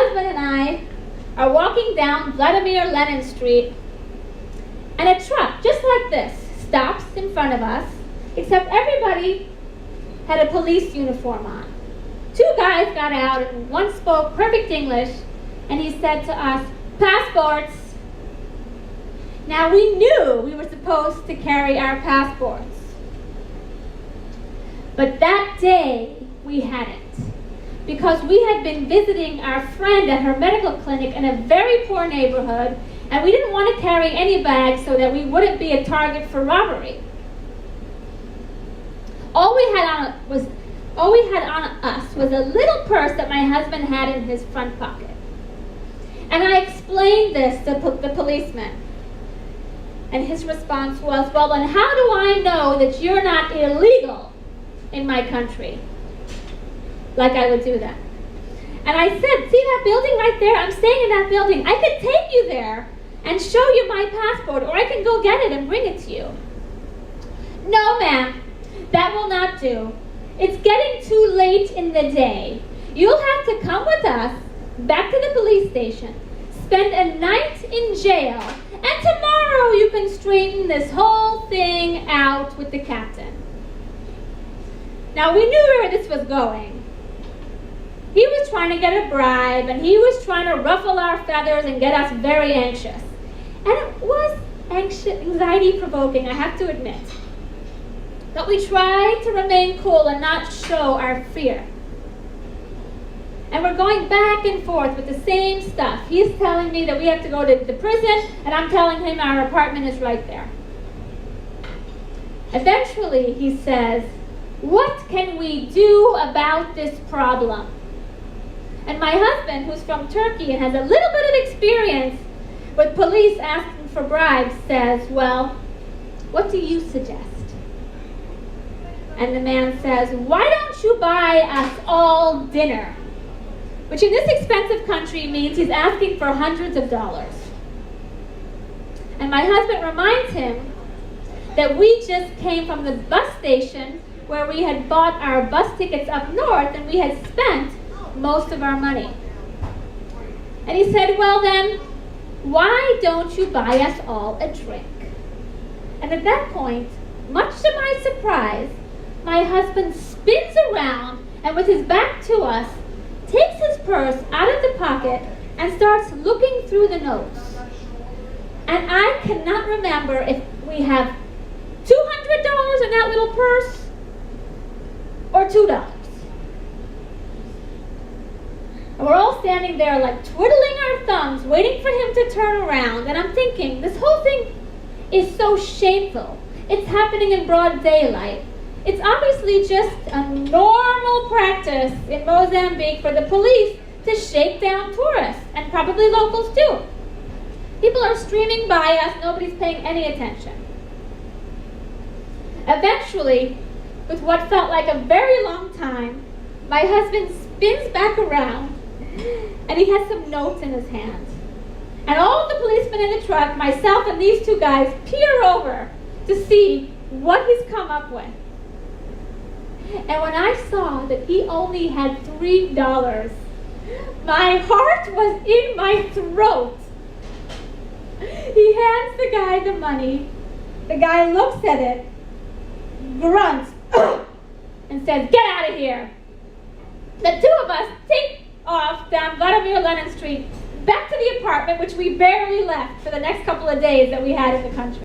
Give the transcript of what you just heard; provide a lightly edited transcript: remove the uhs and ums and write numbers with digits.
husband and I are walking down Vladimir Lenin Street, and a truck, just like this, stops in front of us, except everybody had a police uniform on. Two guys got out, and one spoke perfect English, and he said to us, "Passports." Now, we knew we were supposed to carry our passports. But that day, we hadn't. Because we had been visiting our friend at her medical clinic in a very poor neighborhood, and we didn't want to carry any bags so that we wouldn't be a target for robbery. All we had on us was a little purse that my husband had in his front pocket. And I explained this to the policeman. And his response was, "Well, then how do I know that you're not illegal in my country?" Like I would do that. And I said, "See that building right there? I'm staying in that building. I could take you there and show you my passport, or I can go get it and bring it to you." "No, ma'am, that will not do. It's getting too late in the day. You'll have to come with us back to the police station, spend a night in jail, and tomorrow you can straighten this whole thing out with the captain." Now, we knew where this was going. He was trying to get a bribe, and he was trying to ruffle our feathers and get us very anxious. And it was anxiety-provoking, I have to admit. But we tried to remain cool and not show our fear. And we're going back and forth with the same stuff. He's telling me that we have to go to the prison, and I'm telling him our apartment is right there. Eventually, he says, "What can we do about this problem?" And my husband, who's from Turkey and has a little bit of experience with police asking for bribes, says, "Well, what do you suggest?" And the man says, "Why don't you buy us all dinner?" Which in this expensive country means he's asking for hundreds of dollars. And my husband reminds him that we just came from the bus station where we had bought our bus tickets up north, and we had spent most of our money. And he said, "Well then, why don't you buy us all a drink?" And at that point, much to my surprise, my husband spins around and with his back to us, takes his purse out of the pocket and starts looking through the notes. And I cannot remember if we have $200 in that little purse or $2. And we're all standing there like twiddling our thumbs, waiting for him to turn around. And I'm thinking, this whole thing is so shameful. It's happening in broad daylight. It's obviously just a normal practice in Mozambique for the police to shake down tourists, and probably locals too. People are streaming by us, nobody's paying any attention. Eventually, with what felt like a very long time, my husband spins back around, and he has some notes in his hand. And all of the policemen in the truck, myself and these two guys, peer over to see what he's come up with. And when I saw that he only had $3, my heart was in my throat. He hands the guy the money. The guy looks at it, grunts, and says, "Get out of here." The two of us take off down Vladimir Lenin Street back to the apartment, which we barely left for the next couple of days that we had in the country.